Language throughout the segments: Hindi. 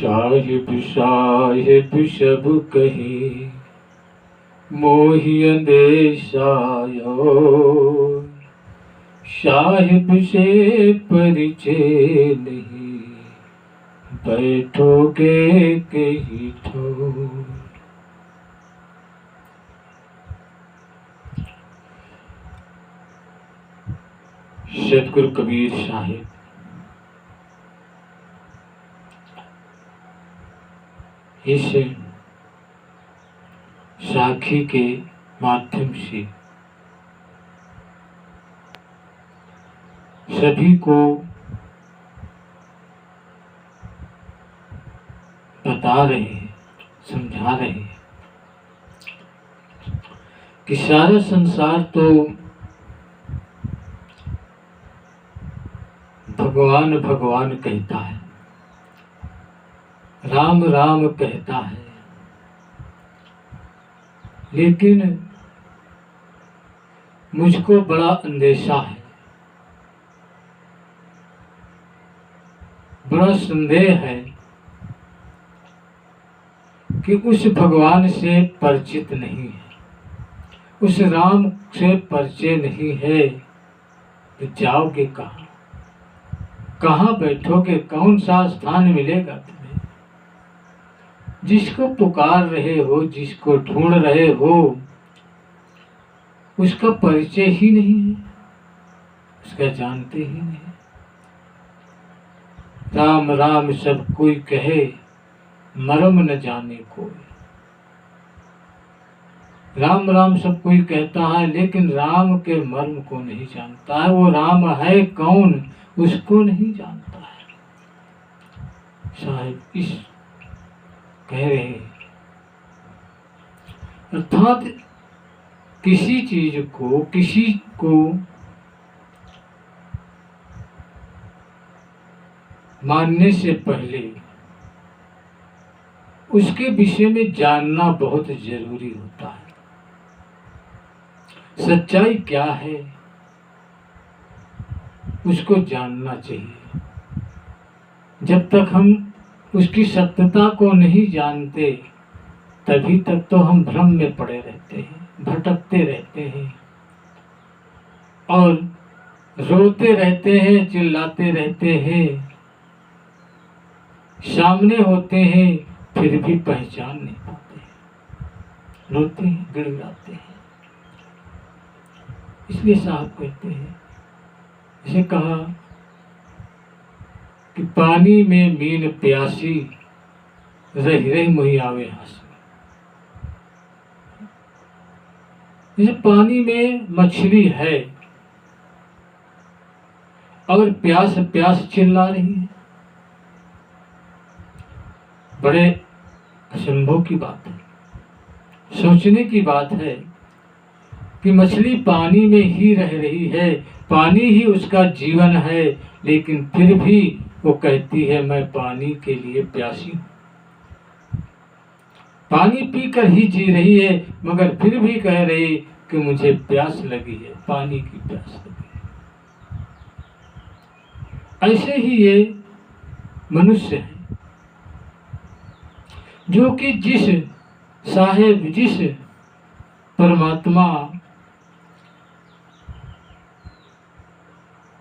साहिब साहिब सब कहे मोहि अंदेशायो, साहिब से परिचय नहीं बैठोगे कहीं ठोर। सतगुरु कबीर साहिब इस साखी के माध्यम से सभी को बता रहे हैं, समझा रहे हैं कि सारा संसार तो भगवान भगवान कहता है, राम राम कहता है, लेकिन मुझको बड़ा अंदेशा है, बड़ा संदेह है कि उस भगवान से परिचित नहीं है, उस राम से परिचय नहीं है, तो जाओगे कहाँ, कहाँ बैठोगे, कौन सा स्थान मिलेगा तुम्हें? जिसको पुकार रहे हो, जिसको ढूंढ रहे हो, उसका परिचय ही नहीं है, उसका जानते ही नहीं। राम राम सब कोई कहे मरम न जाने कोई। राम राम सब कोई कहता है, लेकिन राम के मर्म को नहीं जानता है। वो राम है कौन, उसको नहीं जानता है। साहिब इस कह रहे हैं, अर्थात किसी चीज को, किसी को मानने से पहले उसके विषय में जानना बहुत जरूरी होता है। सच्चाई क्या है उसको जानना चाहिए। जब तक हम उसकी सत्यता को नहीं जानते, तभी तक तो हम भ्रम में पड़े रहते हैं, भटकते रहते हैं और रोते रहते हैं, चिल्लाते रहते हैं, सामने होते हैं फिर भी पहचान नहीं पाते, रोते हैं, गिड़गिड़ाते हैं। इसलिए साहब कहते हैं, इसे कहा कि पानी में मीन प्यासी, रही रही मोहि आवे हासी। जैसे पानी में मछली है और प्यास प्यास चिल्ला रही है, बड़े असंभव की बात है, सोचने की बात है कि मछली पानी में ही रह रही है, पानी ही उसका जीवन है, लेकिन फिर भी वो कहती है मैं पानी के लिए प्यासी हूं। पानी पीकर ही जी रही है, मगर फिर भी कह रही कि मुझे प्यास लगी है, पानी की प्यास लगी है। ऐसे ही ये मनुष्य है जो कि जिस साहेब, जिस परमात्मा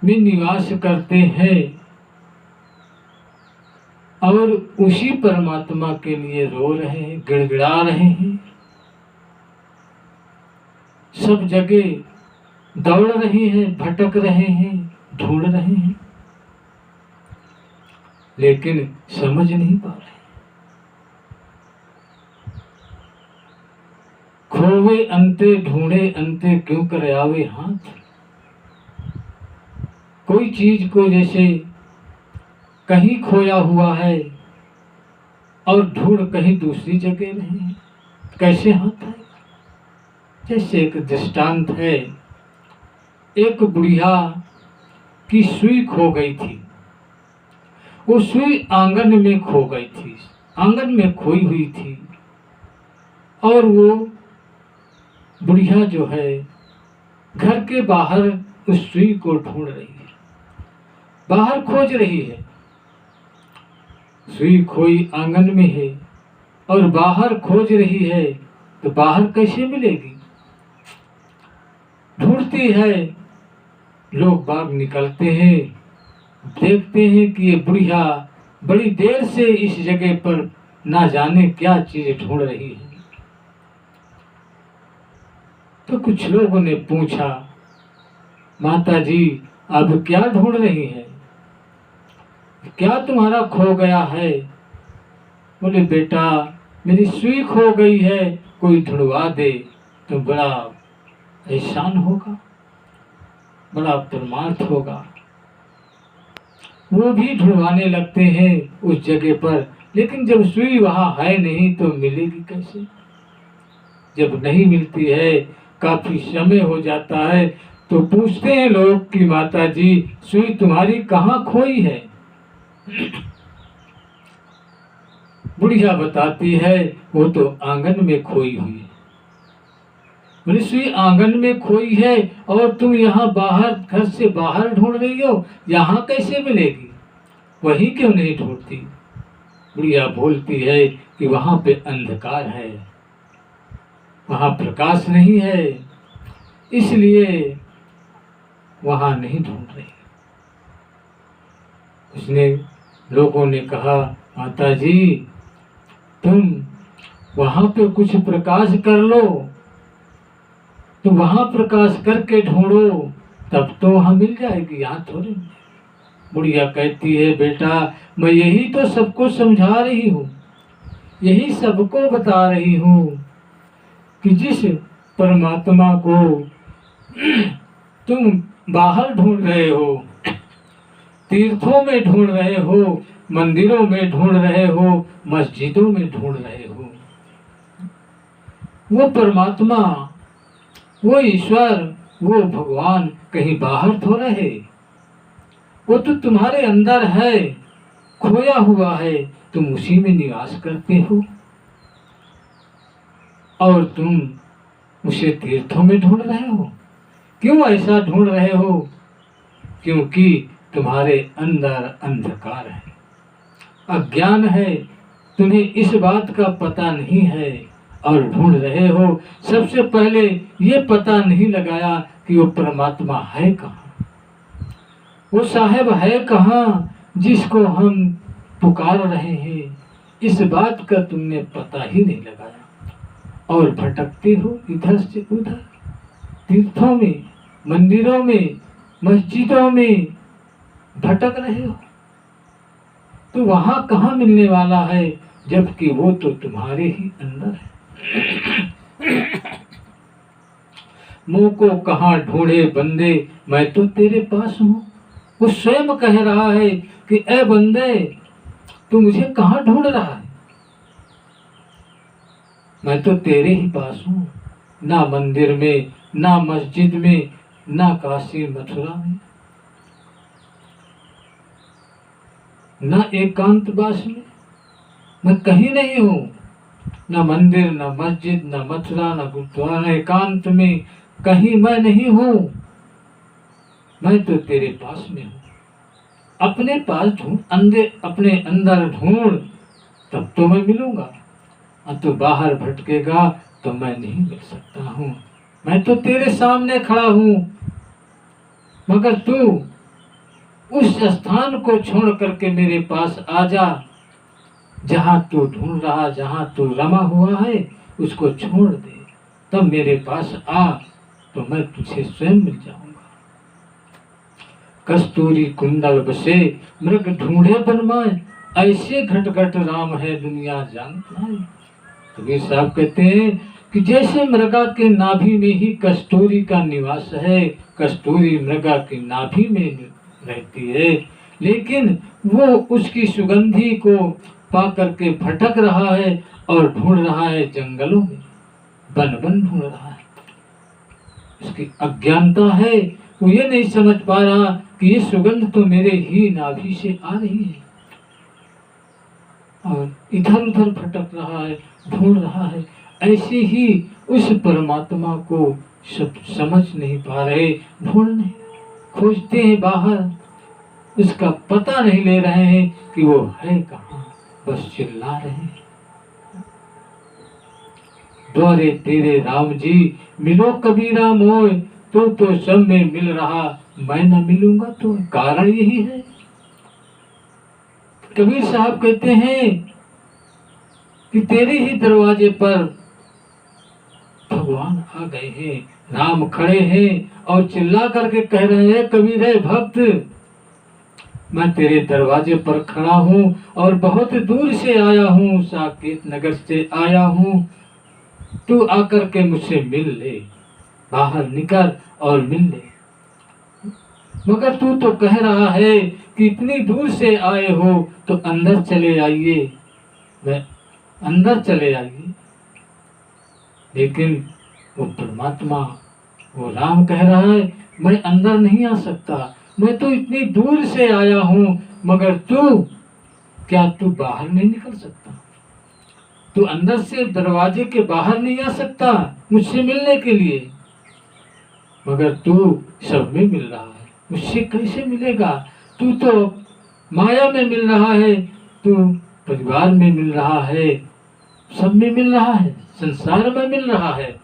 में निवास करते हैं और उसी परमात्मा के लिए रो रहे हैं, गिड़गिड़ा रहे हैं, सब जगह दौड़ रहे हैं, भटक रहे हैं, ढूंढ रहे हैं, लेकिन समझ नहीं पा रहे। खोवे अंते ढूंढे अंते क्यों कर आवे हाथ। कोई चीज को जैसे कहीं खोया हुआ है और ढूंढ कहीं दूसरी जगह रहे हैं, कैसे हाथ है। जैसे एक दृष्टांत है, एक बुढ़िया की सुई खो गई थी। वो सुई आंगन में खो गई थी, आंगन में खोई हुई थी, और वो बुढ़िया जो है घर के बाहर उस सुई को ढूंढ रही है, बाहर खोज रही है, सुई खोई आंगन में है और बाहर खोज रही है, तो बाहर कैसे मिलेगी? ढूंढती है। लोग बाग निकलते हैं, देखते हैं कि ये बुढ़िया बड़ी देर से इस जगह पर ना जाने क्या चीज ढूंढ रही है। तो कुछ लोगों ने पूछा, माता जी अब क्या ढूंढ रही हैं? क्या तुम्हारा खो गया है? बोले, बेटा मेरी सुई खो गई है, कोई ढूंढवा दे तो बड़ा एहसान होगा, बड़ा परमार्थ होगा। वो भी ढूंढवाने लगते हैं उस जगह पर, लेकिन जब सुई वहां है नहीं तो मिलेगी कैसे? जब नहीं मिलती है, काफी समय हो जाता है, तो पूछते हैं लोग कि माता जी सुई तुम्हारी कहाँ खोई है? बुढ़िया बताती है, वो तो आंगन में खोई हुई है। बोले, सुई आंगन में खोई है और तुम यहाँ बाहर, घर से बाहर ढूंढ रही हो, यहाँ कैसे मिलेगी? वही क्यों नहीं ढूंढती? बुढ़िया बोलती है कि वहां पे अंधकार है, वहां प्रकाश नहीं है, इसलिए वहां नहीं ढूंढ रही। उसने लोगों ने कहा, माता जी तुम वहां पे कुछ प्रकाश कर लो, तुम वहां प्रकाश करके ढूंढो, तब तो वहां मिल जाएगी, यहाँ थोड़ी। बुढ़िया कहती है, बेटा मैं यही तो सबको समझा रही हूँ, यही सबको बता रही हूँ कि जिस परमात्मा को तुम बाहर ढूंढ रहे हो, तीर्थों में ढूंढ रहे हो, मंदिरों में ढूंढ रहे हो, मस्जिदों में ढूंढ रहे हो, वो परमात्मा, वो ईश्वर, वो भगवान कहीं बाहर थोड़ा है, वो तो तुम्हारे अंदर है, खोया हुआ है, तुम उसी में निवास करते हो और तुम उसे तीर्थों में ढूंढ रहे हो। क्यों ऐसा ढूंढ रहे हो? क्योंकि तुम्हारे अंदर अंधकार है, अज्ञान है, तुम्हें इस बात का पता नहीं है और ढूंढ रहे हो। सबसे पहले ये पता नहीं लगाया कि वो परमात्मा है कहाँ, वो साहेब है कहाँ जिसको हम पुकार रहे हैं, इस बात का तुमने पता ही नहीं लगाया और भटकते हो इधर से उधर, तीर्थों में, मंदिरों में, मस्जिदों में भटक रहे हो। तो वहां कहाँ मिलने वाला है, जबकि वो तो तुम्हारे ही अंदर है। मुंह को कहाँ ढूंढे बंदे, मैं तो तेरे पास हूँ। वो स्वयं कह रहा है कि ए बंदे तू मुझे कहाँ ढूंढ रहा है, मैं तो तेरे ही पास हूँ। ना मंदिर में, ना मस्जिद में, ना काशी मथुरा में, ना एकांतवास में, मैं कहीं नहीं हूँ। ना मंदिर, ना मस्जिद, ना मथुरा, ना गुरुद्वारा, एकांत में कहीं मैं नहीं हूँ। मैं तो तेरे पास में हूँ। अपने पास ढूंढ, अंदर, अपने अंदर ढूंढ, तब तो मैं मिलूंगा। तो बाहर भटकेगा तो मैं नहीं मिल सकता हूँ। मैं तो तेरे सामने खड़ा हूँ, मगर तू उस स्थान को छोड़ करके मेरे पास आ जा, जहाँ तू ढूंढ रहा, जहाँ तू रमा हुआ है, उसको छोड़ दे, तब मेरे पास आ, तो मैं तुझे स्वयं मिल जाऊंगा। कस्तूरी कुंडल बसे मृग ढूंढे बनमाए, ऐसे घट घट राम है दुनिया जानता है। कबीर साहब कहते हैं कि जैसे मृगा के नाभि में ही कस्तूरी का निवास है, कस्तूरी मृगा की नाभि में रहती है, लेकिन वो उसकी सुगंधी को पा करके भटक रहा है और ढूंढ रहा है जंगलों में, बन बन ढूंढ रहा है। उसकी अज्ञानता है, वो ये नहीं समझ पा रहा कि ये सुगंध तो मेरे ही नाभि से आ रही है, और इधर उधर भटक रहा है, ढूंढ रहा है। ऐसे ही उस परमात्मा को सब समझ नहीं पा रहे, ढूंढ नहीं, खोजते हैं बाहर, उसका पता नहीं ले रहे हैं कि वो है कहाँ। बस चिल्ला रहे हैं। द्वारे तेरे राम जी मिलो कबीरा मोय, तो सब में मिल रहा मैं न मिलूंगा तो। कारण यही है। कबीर साहब कहते हैं कि तेरे ही दरवाजे पर भगवान आ गए हैं, राम खड़े हैं और चिल्ला करके कह रहे हैं, कबीर है भक्त, मैं तेरे दरवाजे पर खड़ा हूँ और बहुत दूर से आया हूँ, साकेत नगर से आया हूँ, तू आकर के मुझसे मिल ले, बाहर निकल और मिल ले। मगर तू तो कह रहा है कि इतनी दूर से आए हो तो अंदर चले आइए, मैं अंदर चले आइए। लेकिन वो परमात्मा, वो राम कह रहा है मैं अंदर नहीं आ सकता, मैं तो इतनी दूर से आया हूँ, मगर क्या तू बाहर नहीं निकल सकता? तू अंदर से दरवाजे के बाहर नहीं आ सकता मुझसे मिलने के लिए? मगर तू सब में मिल रहा है, मुझसे कैसे मिलेगा? तू तो माया में मिल रहा है, तू परिवार में मिल रहा है, सब में मिल रहा है, संसार में मिल रहा है,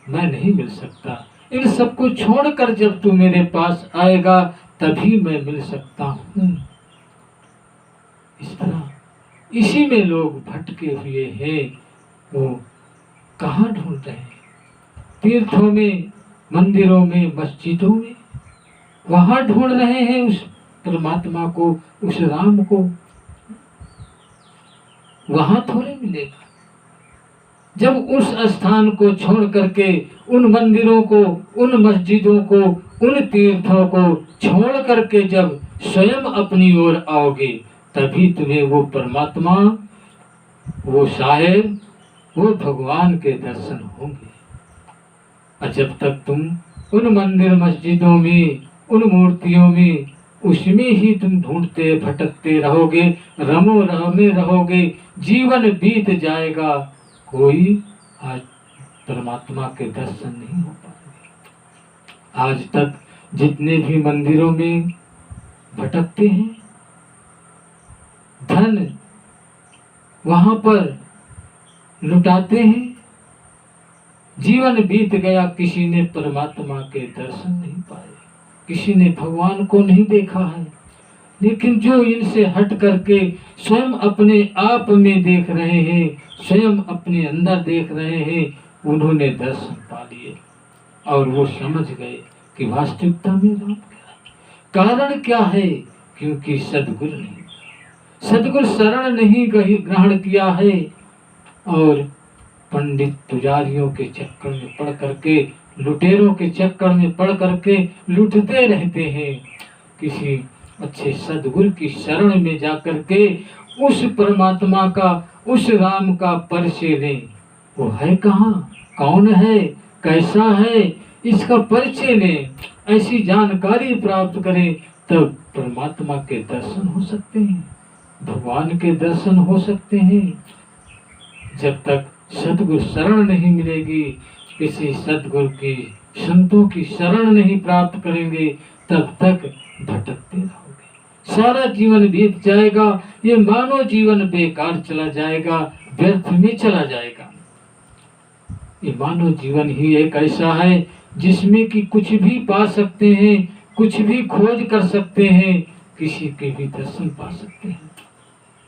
मैं नहीं मिल सकता। इन सबको छोड़कर जब तू मेरे पास आएगा तभी मैं मिल सकता हूँ। इस तरह इसी में लोग भटके हुए हैं। वो कहाँ ढूंढ रहे हैं? तीर्थों में, मंदिरों में, मस्जिदों में, वहां ढूंढ रहे हैं उस परमात्मा को, उस राम को। वहां थोड़े मिलेगा। जब उस स्थान को छोड़ करके, उन मंदिरों को, उन मस्जिदों को, उन तीर्थों को छोड़ करके जब स्वयं अपनी ओर आओगे तभी तुम्हें वो परमात्मा, वो साहेब, वो भगवान के दर्शन होंगे। और जब तक तुम उन मंदिर मस्जिदों में, उन मूर्तियों में, उसमें ही तुम ढूंढते भटकते रहोगे, रमो रमे रहोगे, जीवन बीत जाएगा, कोई आज परमात्मा के दर्शन नहीं हो पाएंगे। आज तक जितने भी मंदिरों में भटकते हैं, धन वहां पर लुटाते हैं, जीवन बीत गया, किसी ने परमात्मा के दर्शन नहीं पाए, किसी ने भगवान को नहीं देखा है। लेकिन जो इनसे हट करके स्वयं अपने आप में देख रहे हैं, स्वयं अपने अंदर देख रहे हैं, उन्होंने दर्शन पा लिए और वो समझ गए कि वास्तविकता में राम क्या है। कारण क्या है? क्योंकि सद्गुरु नहीं, सद्गुरु शरण नहीं ग्रहण किया है और पंडित पुजारियों के चक्कर में पड़ करके, लुटेरों के चक्कर में पड़ करके लुटते रहते हैं। किसी अच्छे सद्गुरु की शरण में जाकर के उस परमात्मा का, उस राम का परिचय लें। वो है कहाँ, कौन है, कैसा है, इसका परिचय लें, ऐसी जानकारी प्राप्त करें, तब परमात्मा के दर्शन हो सकते हैं, भगवान के दर्शन हो सकते हैं। जब तक सद्गुरु शरण नहीं मिलेगी, किसी सद्गुरु की, संतों की शरण नहीं प्राप्त करेंगे, तब तक भटकते रहोगे, सारा जीवन बीत जाएगा, ये मानव जीवन बेकार चला जाएगा, व्यर्थ में चला जाएगा। ये मानव जीवन ही एक ऐसा है जिसमें कि कुछ भी पा सकते हैं, कुछ भी खोज कर सकते हैं, किसी के भी दर्शन पा सकते हैं।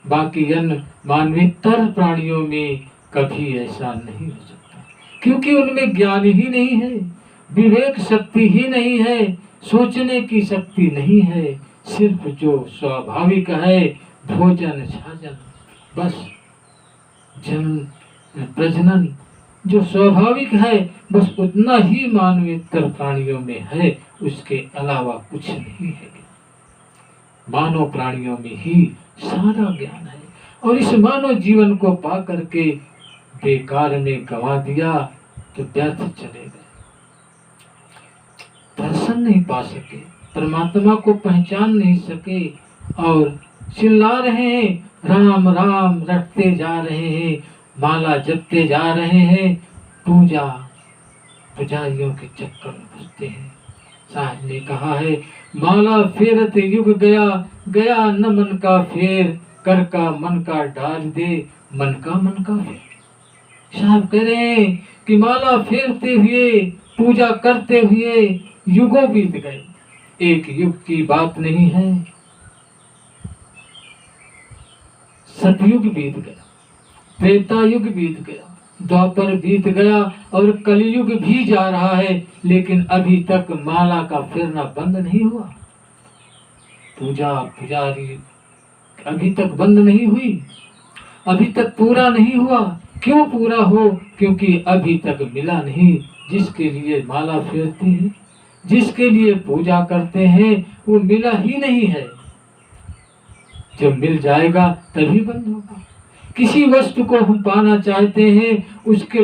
बाकी अन्य मानवेतर प्राणियों में कभी ऐसा नहीं हो सकता, क्योंकि उनमें ज्ञान ही नहीं है, विवेक शक्ति ही नहीं है, सोचने की शक्ति नहीं है। सिर्फ जो स्वाभाविक है, भोजन छाजन, बस जन्म प्रजनन, जो स्वाभाविक है, बस उतना ही मानवेतर प्राणियों में है, उसके अलावा कुछ नहीं है। मानव प्राणियों में ही सारा ज्ञान है, और इस मानव जीवन को पा करके बेकार में गंवा दिया तो व्यर्थ चले गए, दर्शन नहीं पा सके, परमात्मा को पहचान नहीं सके, और चिल्ला रहे हैं, राम राम रटते जा रहे हैं, माला जपते जा रहे हैं, पूजा पुजारियों के चक्कर में फंसते हैं। साहब ने कहा है, माला फेरत युग गया, गया न मन का फेर, कर का मन का डाल दे, मन का फेर। साहब कह रहे हैं कि माला फेरते हुए, पूजा करते हुए युगों बीत गए, एक युग की बात नहीं है। सतयुग बीत गया, त्रेता युग बीत गया, द्वापर बीत गया और कलयुग भी जा रहा है, लेकिन अभी तक माला का फेरना बंद नहीं हुआ। पूजा पुजारी अभी तक बंद नहीं हुई, अभी तक पूरा नहीं हुआ। क्यों पूरा हो? क्योंकि अभी तक मिला नहीं। जिसके लिए माला फेरते हैं, जिसके लिए पूजा करते हैं, वो मिला ही नहीं है। जब मिल जाएगा तभी बंद होगा। किसी वस्तु को हम पाना चाहते हैं, उसके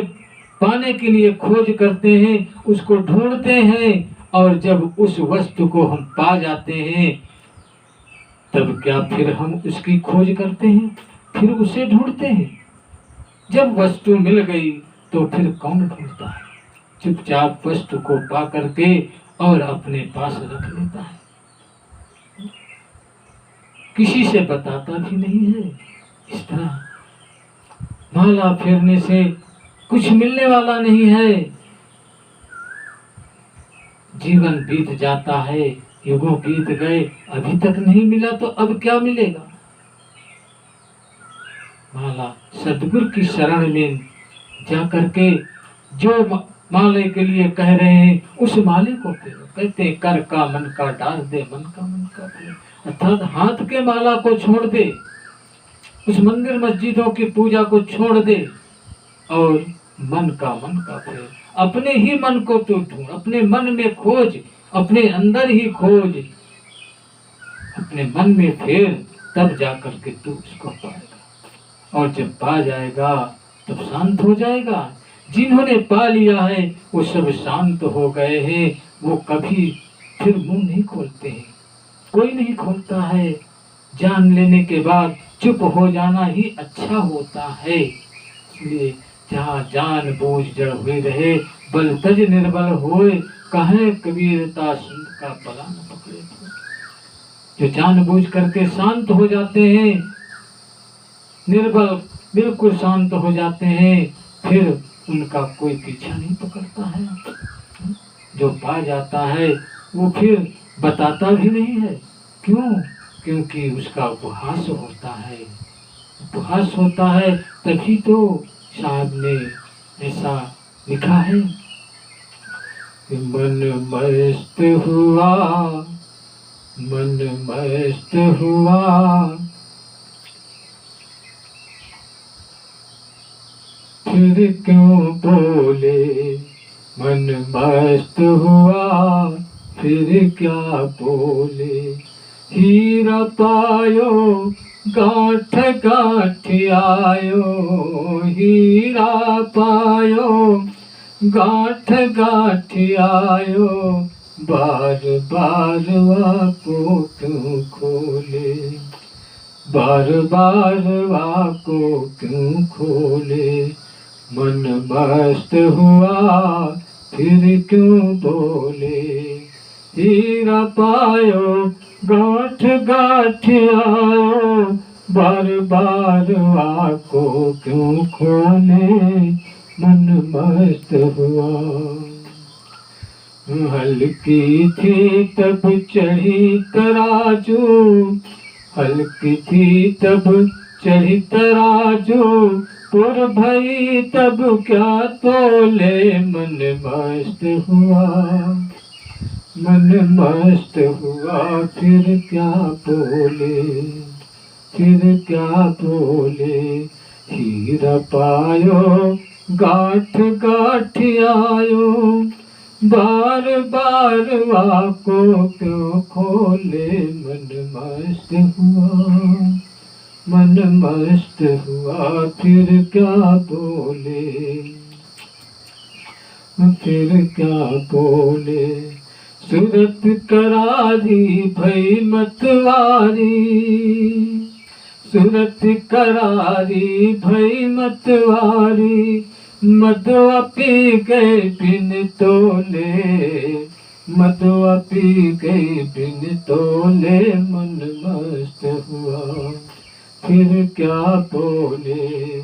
पाने के लिए खोज करते हैं, उसको ढूंढते हैं, और जब उस वस्तु को हम पा जाते हैं, तब क्या फिर हम उसकी खोज करते हैं, फिर उसे ढूंढते हैं। जब वस्तु मिल गई तो फिर कौन ढूंढता है? चुपचाप वस्तु को पा करके और अपने पास रख लेता है, किसी से बताता भी नहीं है। इस तरह माला फेरने से कुछ मिलने वाला नहीं है। जीवन बीत जाता है, युगों बीत गए, अभी तक नहीं मिला तो अब क्या मिलेगा? माला सदगुरु की शरण में जा करके जो माले के लिए कह रहे हैं, उस माले को फेरो। कहते हैं कर का मन का डाल दे, मन का फेरो। अर्थात हाथ के माला को छोड़ दे, उस मंदिर मस्जिदों की पूजा को छोड़ दे, और मन का फेर। अपने ही मन को तो ढूंढ, अपने मन में खोज, अपने अंदर ही खोज, अपने मन में फेर, तब जाकर के तू उसको पाएगा। और जब पा जाएगा तब शांत हो जाएगा। जिन्होंने पा लिया है वो सब शांत हो गए हैं, वो कभी फिर मुंह नहीं खोलते हैं, कोई नहीं खोलता है। जान लेने के बाद चुप हो जाना ही अच्छा होता है। इसलिए जहाँ जान बूझ जड़ हुए रहे, बल तज निर्बल होए, कहे कबीरता सुन का पला न पकड़े। जो जान बूझ करके शांत हो जाते हैं, निर्बल बिल्कुल शांत हो जाते हैं, फिर उनका कोई पीछा नहीं पकड़ता है। जो पा जाता है वो फिर बताता भी नहीं है। क्यों? क्योंकि उसका उपहास होता है। उपहास होता है, तभी तो साहब ने ऐसा लिखा है कि मन मस्त हुआ, मन मस्त हुआ, फिर क्यों बोले। मन मस्त हुआ, फिर क्या बोले। हीरा पायो, गांठ गांठ आयो। हीरा पायो, गांठ गांठ आयो। बार बार वाको क्यों खोले, बार बार वाको क्यों खोले। मन मस्त हुआ, फिर क्यों बोले। हीरा पायो, गांठ गांठ आयो। बार बार वाको क्यों खोले। मन मस्त हुआ। हल्की थी तब चढ़ी तराजू, हल्की थी तब चढ़ी तराजू। पुर भई तब क्या तोले। मन मस्त हुआ, मन मस्त हुआ, फिर क्या बोले, फिर क्या बोले। हीरा पायो, गांठ गांठ आयो। बार बार वाको क्यों खोले। मन मस्त हुआ, मन मस्त हुआ, फिर क्या बोले, फिर क्या बोले। सूरत करारी भई मतवारी, सूरत करारी भई मतवारी। मदवा पी गए बिन तोले, मदवा पी गए बिन तोले। मन मस्त हुआ, फिर क्या बोले,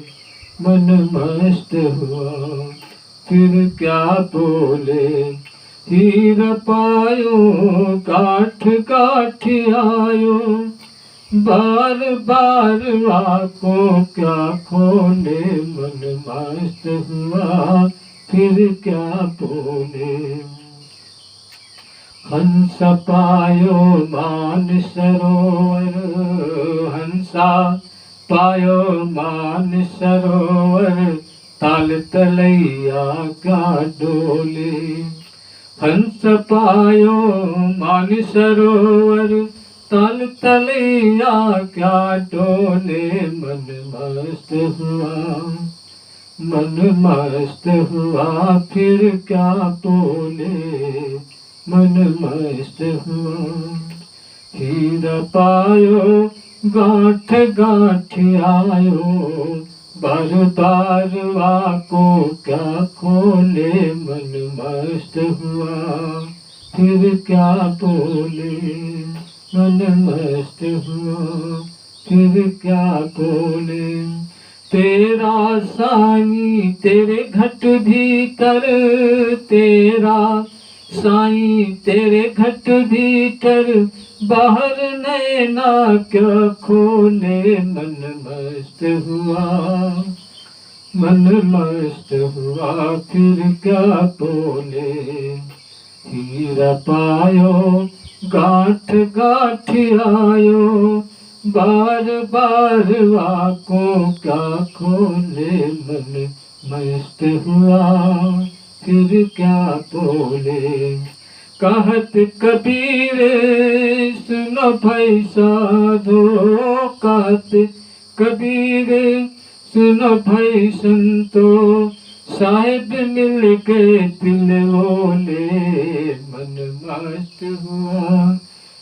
मन मस्त हुआ फिर क्या बोले। हीरा पायो गाठ गाठ आयो, बार बार आंखों क्या खोले, मन मस्त हुआ फिर क्या बोले। हंस पायो मान सरोवर, हंसा पायो मान सरोवर, ताल तलैया क्या डोले। हंस पायो मान सरोवर, ताल तलैया क्या डोले। मन मस्त हुआ, मन मस्त हुआ फिर क्या बोले, मन मस्त हुआ। हीरा पायो गांठ गांठ आयो, बार बार आंखों क्या खोले, मन मस्त हुआ फिर क्या बोले, मन मस्त हुआ फिर क्या बोले। तेरा साईं तेरे घट भीतर, तेरा साईं तेरे घट भीतर, बाहर नैना क्या खोले। मन मस्त हुआ, मन मस्त हुआ फिर क्या बोले। हीरा पायो गांठ गांठ आयो, बार बार आंखों क्या खोले। मन मस्त हुआ फिर क्या बोले। कहत कबीर सुनो भाई साधो, कहत कबीर सुनो भाई संतो, साहिब मिल के दिल बोले। मन मस्त हुआ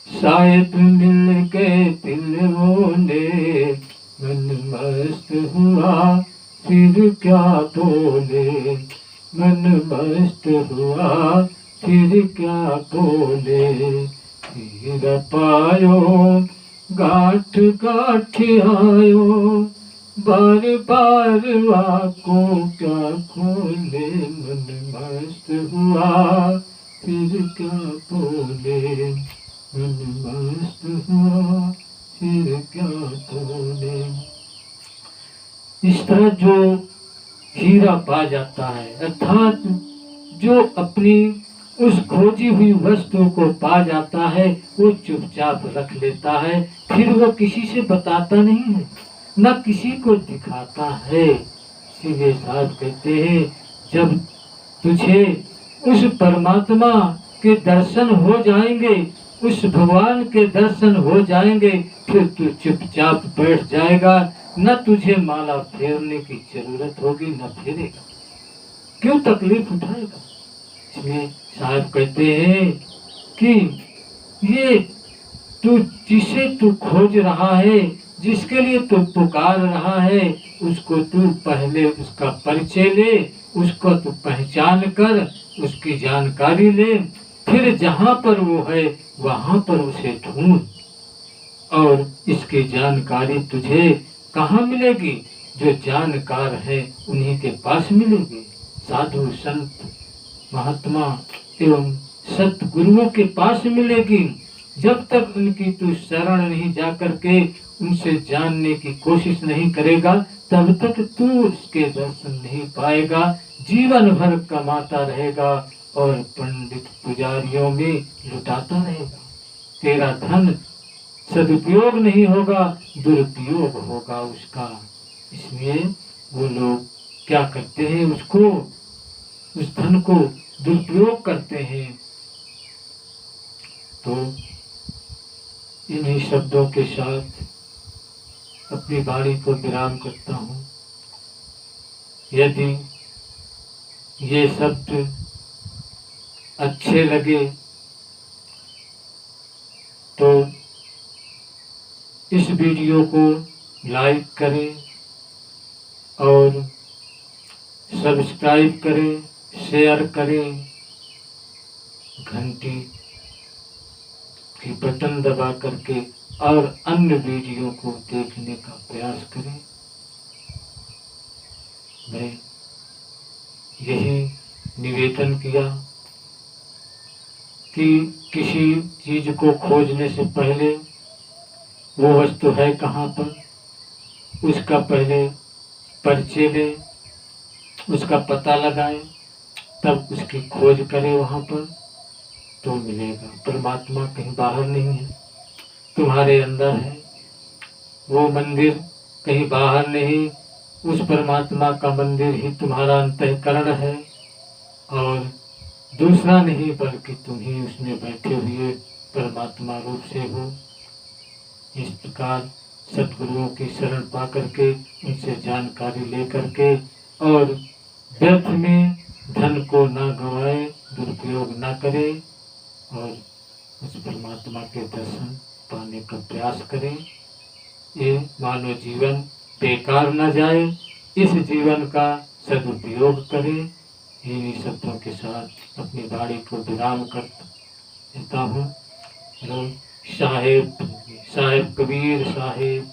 साहिब मिल के दिल बोले, मन मस्त हुआ फिर क्या बोले, मन मस्त हुआ फिर क्या बोले। हीरा पायो गांठ गांठ आयो, बार बार आंखों क्या खोले। मन मस्त हुआ फिर क्या बोले, मन मस्त हुआ फिर क्या बोले। इस तरह जो हीरा पा जाता है, अर्थात जो अपनी उस खोजी हुई वस्तु को पा जाता है, वो चुपचाप रख लेता है, फिर वो किसी से बताता नहीं है, न किसी को दिखाता है। इसीलिए साहब कहते हैं, जब तुझे उस परमात्मा के दर्शन हो जाएंगे, उस भगवान के दर्शन हो जाएंगे, फिर तू चुपचाप बैठ जाएगा, न तुझे माला फेरने की जरूरत होगी, न फेरेगा, क्यों तकलीफ उठाएगा। इसलिए साहब कहते हैं कि ये तू जिसे तू खोज रहा है, जिसके लिए तू पुकार रहा है, उसको तू पहले उसका परिचय ले, उसको तू पहचान कर, उसकी जानकारी ले, फिर जहाँ पर वो है वहाँ पर उसे ढूंढ। और इसकी जानकारी तुझे कहाँ मिलेगी? जो जानकार है उन्हीं के पास मिलेगी। साधु संत महात्मा एवं सतगुरुओं के पास मिलेगी। जब तक उनकी तू शरण नहीं जाकर के उनसे जानने की कोशिश नहीं करेगा, तब तक तू उसके दर्शन नहीं पाएगा। जीवन भर कमाता रहेगा और पंडित पुजारियों में लुटाता रहेगा। तेरा धन सदुपयोग नहीं होगा, दुरुपयोग होगा उसका। इसलिए वो लोग क्या करते हैं, उसको, उस धन को दुरुपयोग करते हैं। तो इन्हीं शब्दों के साथ अपनी वाणी को विराम करता हूँ। यदि ये शब्द अच्छे लगे तो इस वीडियो को लाइक करें और सब्सक्राइब करें, शेयर करें, घंटी की बटन दबा करके और अन्य वीडियो को देखने का प्रयास करें। मैं यही निवेदन किया कि किसी चीज को खोजने से पहले वो वस्तु है कहाँ पर, उसका पहले परिचय लें, उसका पता लगाएं, तब उसकी खोज करें वहाँ पर, तो मिलेगा। परमात्मा कहीं बाहर नहीं है, तुम्हारे अंदर है। वो मंदिर कहीं बाहर नहीं, उस परमात्मा का मंदिर ही तुम्हारा अंतःकरण है, और दूसरा नहीं बल्कि तुम ही उसमें बैठे हुए परमात्मा रूप से हो। इस प्रकार सद्गुरुओं की शरण पा करके, उनसे जानकारी ले करके, और व्यर्थ में धन को ना गंवाए, दुरुपयोग ना करे, और उस परमात्मा के दर्शन पाने का प्रयास करें। ये मानव जीवन बेकार न जाए, इस जीवन का सदुपयोग करें। इन्हीं शब्दों के साथ अपनी वाणी को विराम करता हूँ। साहेब साहेब कबीर साहेब